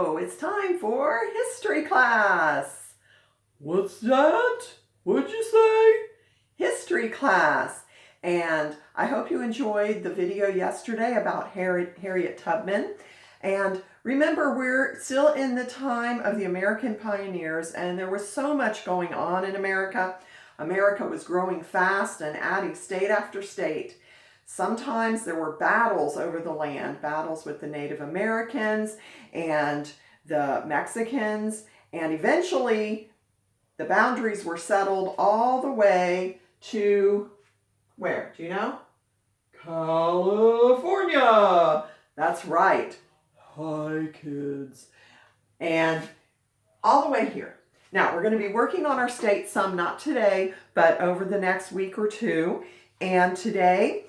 Hello, it's time for history class. What's that? What'd you say? History class. And I hope you enjoyed the video yesterday about Harriet Tubman. And remember, we're still in the time of the American pioneers, and there was so much going on in America. America was growing fast and adding state after state. Sometimes there were battles over the land, battles with the Native Americans and the Mexicans, and eventually the boundaries were settled all the way to where? Do you know? California! That's right. Hi, kids. And all the way here. Now, we're going to be working on our state some, not today, but over the next week or two. And today,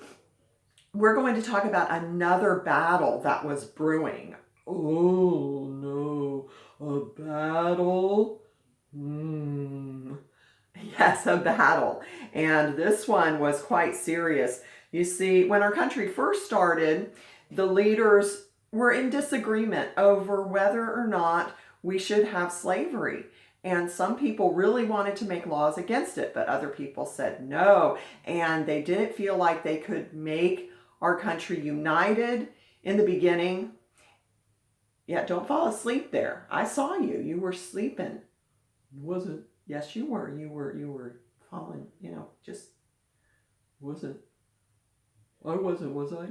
we're going to talk about another battle that was brewing. Oh, no. A battle? Yes, a battle. And this one was quite serious. You see, when our country first started, the leaders were in disagreement over whether or not we should have slavery. And some people really wanted to make laws against it, but other people said no. And they didn't feel like they could make our country united in the beginning. Yeah, don't fall asleep there. I saw you. You were sleeping. Wasn't. Yes, you were. You were falling, just. Wasn't. I wasn't, was I?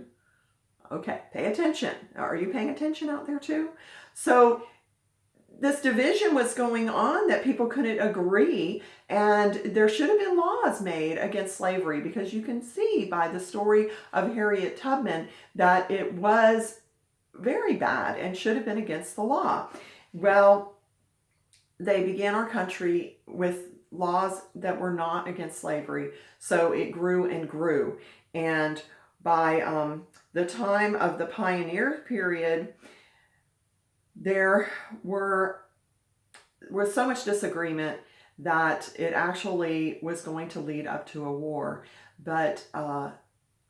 Okay, pay attention. Are you paying attention out there too? So this division was going on that people couldn't agree, and there should have been laws made against slavery, because you can see by the story of Harriet Tubman that it was very bad and should have been against the law. Well, they began our country with laws that were not against slavery, so it grew and grew. And by the time of the pioneer period, there was so much disagreement that it actually was going to lead up to a war. But a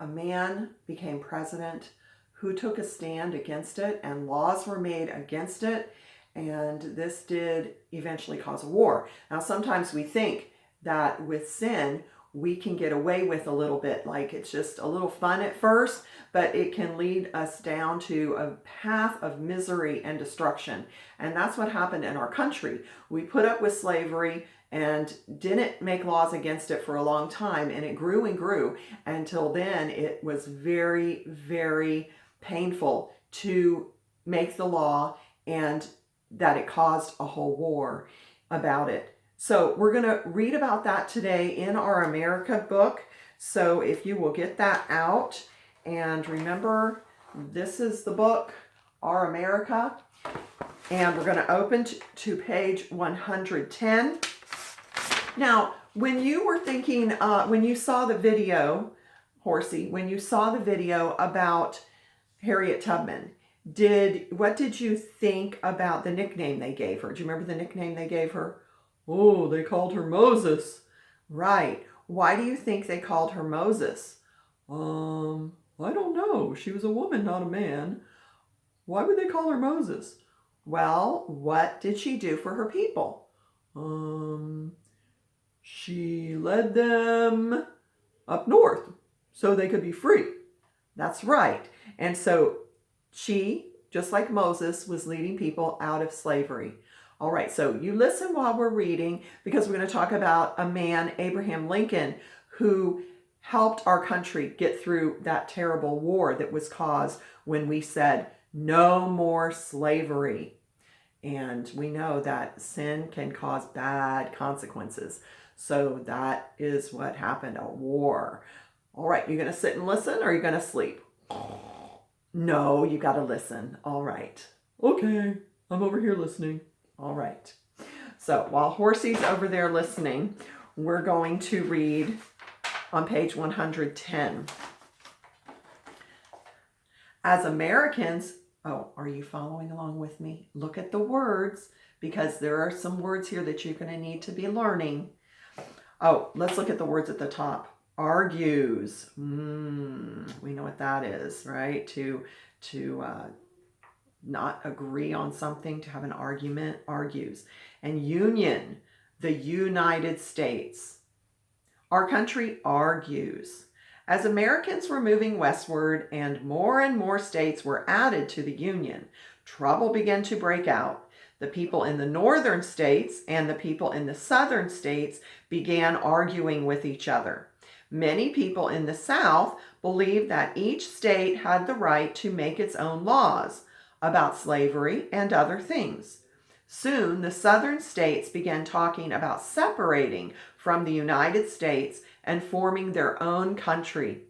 man became president who took a stand against it, and laws were made against it, and this did eventually cause a war. Now, sometimes we think that with sin, we can get away with a little bit, like it's just a little fun at first, but it can lead us down to a path of misery and destruction. And that's what happened in our country. We put up with slavery and didn't make laws against it for a long time, and it grew and grew until then it was very, very painful to make the law, and that it caused a whole war about it. So we're going to read about that today in our America book. So if you will get that out, and remember, this is the book, Our America, and we're going to open to page 110. Now, when you were thinking, when you saw the video, Horsey, when you saw the video about Harriet Tubman, what did you think about the nickname they gave her? Do you remember the nickname they gave her? Oh, they called her Moses. Right. Why do you think they called her Moses? I don't know. She was a woman, not a man. Why would they call her Moses? Well, what did she do for her people? She led them up north so they could be free. That's right. And so she, just like Moses, was leading people out of slavery. All right, so you listen while we're reading, because we're going to talk about a man, Abraham Lincoln, who helped our country get through that terrible war that was caused when we said, no more slavery. And we know that sin can cause bad consequences. So that is what happened, a war. All right, you going to sit and listen, or are you going to sleep? No, you got to listen. All right. Okay, I'm over here listening. All right. So while Horsey's over there listening, we're going to read on page 110. As Americans, are you following along with me? Look at the words, because there are some words here that you're going to need to be learning. Oh, let's look at the words at the top. Argues. We know what that is, right? To not agree on something, to have an argument, argues. And union, the United States. Our country argues. As Americans were moving westward and more states were added to the Union, trouble began to break out. The people in the northern states and the people in the southern states began arguing with each other. Many people in the South believed that each state had the right to make its own laws about slavery and other things. Soon, the southern states began talking about separating from the United States and forming their own country.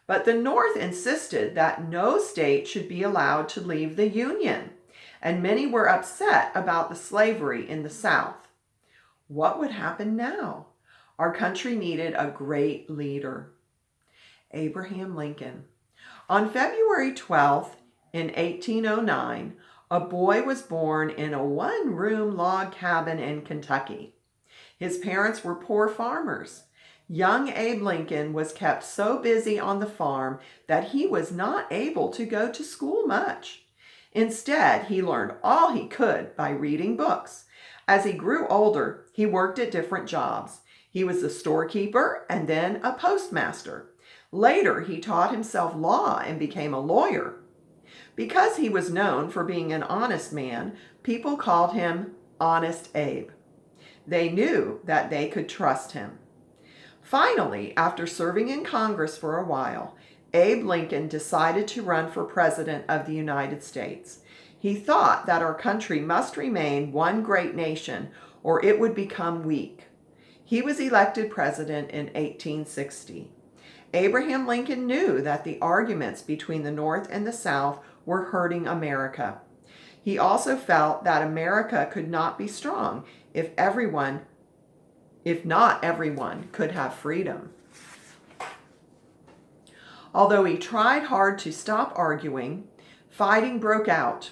But the North insisted that no state should be allowed to leave the Union, and many were upset about the slavery in the South. What would happen now? Our country needed a great leader. Abraham Lincoln. On February 12th, in 1809, a boy was born in a one-room log cabin in Kentucky. His parents were poor farmers. Young Abe Lincoln was kept so busy on the farm that he was not able to go to school much. Instead, he learned all he could by reading books. As he grew older, he worked at different jobs. He was a storekeeper and then a postmaster. Later, he taught himself law and became a lawyer. Because he was known for being an honest man, people called him Honest Abe. They knew that they could trust him. Finally, after serving in Congress for a while, Abe Lincoln decided to run for President of the United States. He thought that our country must remain one great nation or it would become weak. He was elected president in 1860. Abraham Lincoln knew that the arguments between the North and the South were hurting America. He also felt that America could not be strong if not everyone could have freedom. Although he tried hard to stop arguing, fighting broke out.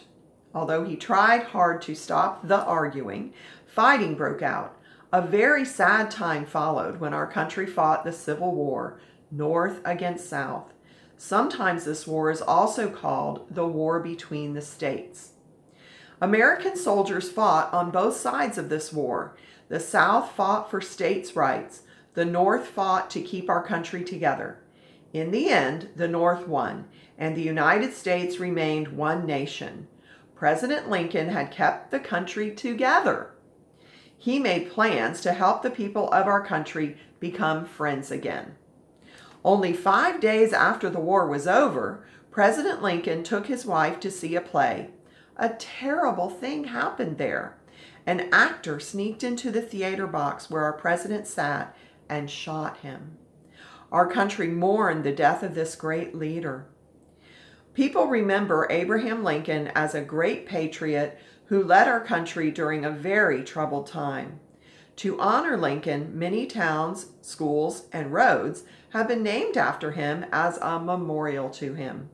Fighting broke out. A very sad time followed when our country fought the Civil War, North against South. Sometimes this war is also called the War between the States. American soldiers fought on both sides of this war. The South fought for states' rights. The North fought to keep our country together. In the end, the North won, and the United States remained one nation. President Lincoln had kept the country together. He made plans to help the people of our country become friends again. Only 5 days after the war was over, President Lincoln took his wife to see a play. A terrible thing happened there. An actor sneaked into the theater box where our president sat and shot him. Our country mourned the death of this great leader. People remember Abraham Lincoln as a great patriot who led our country during a very troubled time. To honor Lincoln, many towns, schools, and roads have been named after him as a memorial to him.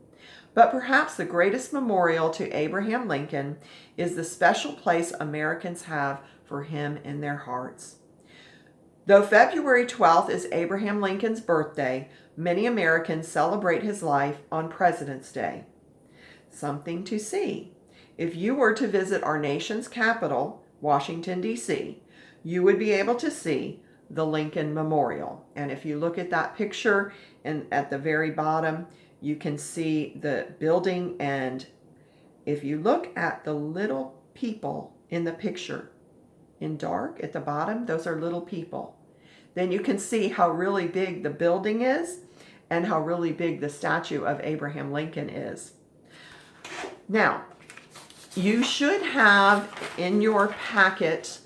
But perhaps the greatest memorial to Abraham Lincoln is the special place Americans have for him in their hearts. Though February 12th is Abraham Lincoln's birthday, many Americans celebrate his life on President's Day. Something to see. If you were to visit our nation's capital, Washington, D.C., you would be able to see the Lincoln Memorial. And if you look at that picture and at the very bottom, you can see the building. And if you look at the little people in the picture in dark at the bottom, those are little people. Then you can see how really big the building is and how really big the statue of Abraham Lincoln is. Now, you should have in your packet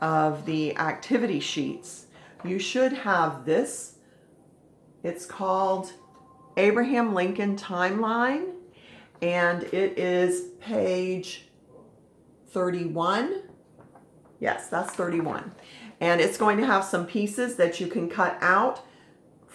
of the activity sheets, you should have this. It's called Abraham Lincoln Timeline, and it is page 31. Yes, that's 31. And it's going to have some pieces that you can cut out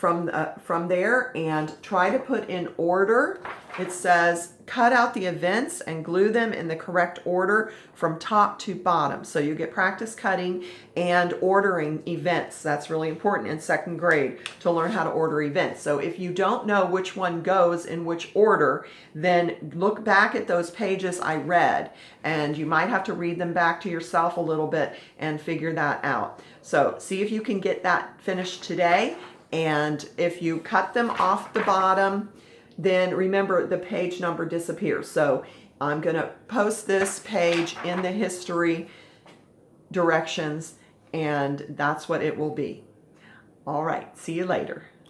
from there and try to put in order. It says cut out the events and glue them in the correct order from top to bottom. So you get practice cutting and ordering events. That's really important in second grade to learn how to order events. So if you don't know which one goes in which order, then look back at those pages I read, and you might have to read them back to yourself a little bit and figure that out. So see if you can get that finished today. And if you cut them off the bottom, then remember the page number disappears. So I'm going to post this page in the history directions, and that's what it will be. All right, see you later.